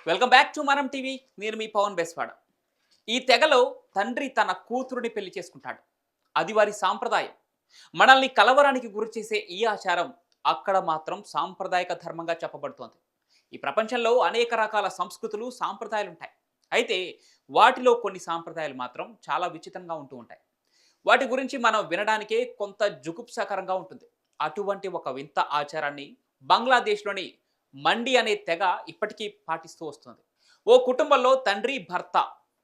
Welcome back to మనం TV. నేను మీ పవన్ బెస్వాడ. ఈ తెగలో తండ్రి తన కూతురుని పెళ్లి చేసుకుంటాడు. అది వారి సాంప్రదాయం. మనల్ని కలవరానికి గురి చేసే ఈ ఆచారం అక్కడ మాత్రం సాంప్రదాయక ధర్మంగా చెప్పబడుతోంది. ఈ ప్రపంచంలో అనేక రకాల సంస్కృతులు, సాంప్రదాయాలు ఉంటాయి. అయితే వాటిలో కొన్ని సాంప్రదాయాలు మాత్రం చాలా విచిత్రంగా ఉంటూ ఉంటాయి. వాటి గురించి మనం వినడానికే కొంత జుగుప్సాకరంగా ఉంటుంది. అటువంటి ఒక వింత ఆచారాన్ని బంగ్లాదేశ్లోని మండి అనే తెగ ఇప్పటికీ పాటిస్తూ వస్తుంది. ఓ కుటుంబంలో తండ్రి, భర్త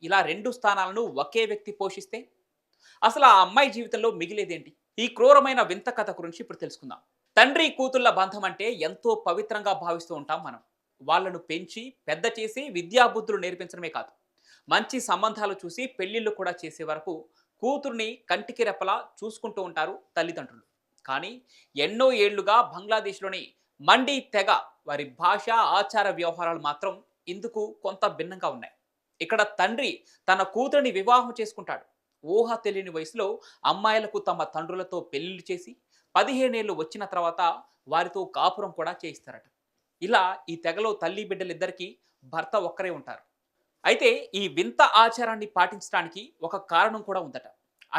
ఇలా 2 స్థానాలను ఒకే వ్యక్తి పోషిస్తే అసలు ఆ అమ్మాయి జీవితంలో మిగిలేదేంటి? ఈ క్రూరమైన వింత కథ గురించి ఇప్పుడు తెలుసుకుందాం. తండ్రి కూతుళ్ల బంధం అంటే ఎంతో పవిత్రంగా భావిస్తూ ఉంటాం మనం. వాళ్ళను పెంచి పెద్ద చేసి విద్యాబుద్ధులు నేర్పించడమే కాదు, మంచి సంబంధాలు చూసి పెళ్లిళ్ళు కూడా చేసే వరకు కూతుర్ని కంటికి రెప్పలా చూసుకుంటూ ఉంటారు తల్లిదండ్రులు. కానీ ఎన్నో ఏళ్లుగా బంగ్లాదేశ్లోని మండి తెగ వారి భాష, ఆచార వ్యవహారాలు మాత్రం ఇందుకు కొంత భిన్నంగా ఉన్నాయి. ఇక్కడ తండ్రి తన కూతురిని వివాహం చేసుకుంటాడు. ఊహ తెలియని వయసులో అమ్మాయిలకు తమ తండ్రులతో పెళ్లిళ్ళు చేసి 15 ఏళ్ళు వచ్చిన తర్వాత వారితో కాపురం కూడా చేయిస్తారట. ఇలా ఈ తెగలో తల్లి బిడ్డలిద్దరికీ భర్త ఒక్కరే ఉంటారు. అయితే ఈ వింత ఆచారాన్ని పాటించడానికి ఒక కారణం కూడా ఉందట.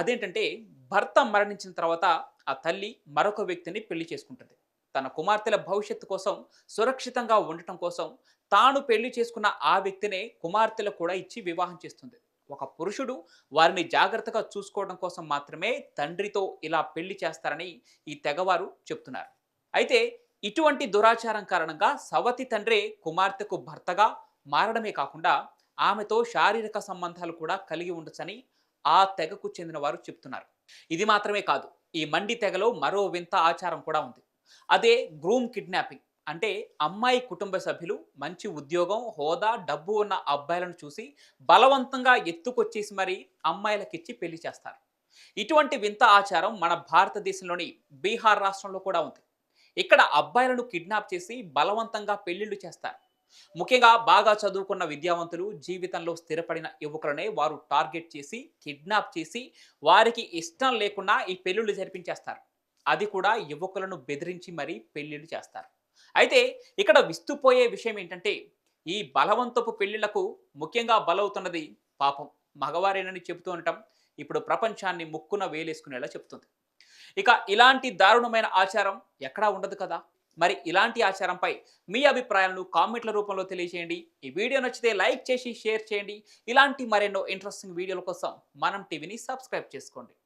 అదేంటంటే భర్త మరణించిన తర్వాత ఆ తల్లి మరొక వ్యక్తిని పెళ్లి చేసుకుంటుంది. తన కుమార్తెల భవిష్యత్తు కోసం, సురక్షితంగా ఉండటం కోసం తాను పెళ్లి చేసుకున్న ఆ వ్యక్తినే కుమార్తెలు కూడా ఇచ్చి వివాహం చేస్తుంది. ఒక పురుషుడు వారిని జాగ్రత్తగా చూసుకోవడం కోసం మాత్రమే తండ్రితో ఇలా పెళ్లి చేస్తారని ఈ తెగవారు చెప్తున్నారు. అయితే ఇటువంటి దురాచారం కారణంగా సవతి తండ్రే కుమార్తెకు భర్తగా మారడమే కాకుండా ఆమెతో శారీరక సంబంధాలు కూడా కలిగి ఉండొచ్చని ఆ తెగకు చెందిన వారు చెప్తున్నారు. ఇది మాత్రమే కాదు, ఈ మండి తెగలో మరో వింత ఆచారం కూడా ఉంది. అదే గ్రూమ్ కిడ్నాపింగ్. అంటే అమ్మాయి కుటుంబ సభ్యులు మంచి ఉద్యోగం, హోదా, డబ్బు ఉన్న అబ్బాయిలను చూసి బలవంతంగా ఎత్తుకొచ్చేసి మరి అమ్మాయిలకిచ్చి పెళ్లి చేస్తారు. ఇటువంటి వింత ఆచారం మన భారతదేశంలోని బీహార్ రాష్ట్రంలో కూడా ఉంది. ఇక్కడ అబ్బాయిలను కిడ్నాప్ చేసి బలవంతంగా పెళ్లిళ్లు చేస్తారు. ముఖ్యంగా బాగా చదువుకున్న విద్యావంతులు, జీవితంలో స్థిరపడిన యువకులనే వారు టార్గెట్ చేసి కిడ్నాప్ చేసి వారికి ఇష్టం లేకున్నా ఈ పెళ్లిళ్లు జరిపించేస్తారు. అది కూడా యువకులను బెదిరించి మరీ పెళ్లిళ్లు చేస్తారు. అయితే ఇక్కడ విస్తుపోయే విషయం ఏంటంటే ఈ బలవంతపు పెళ్లిళ్లకు ముఖ్యంగా బలవుతున్నది పాపం మగవారేనని చెబుతూ ఉండటం ఇప్పుడు ప్రపంచాన్ని ముక్కున వేలేసుకునేలా చెప్తుంది. ఇక ఇలాంటి దారుణమైన ఆచారం ఎక్కడా ఉండదు కదా. మరి ఇలాంటి ఆచారంపై మీ అభిప్రాయాలను కామెంట్ల రూపంలో తెలియజేయండి. ఈ వీడియో నచ్చితే లైక్ చేసి షేర్ చేయండి. ఇలాంటి మరెన్నో ఇంట్రెస్టింగ్ వీడియోల కోసం మనం టీవీని సబ్స్క్రైబ్ చేసుకోండి.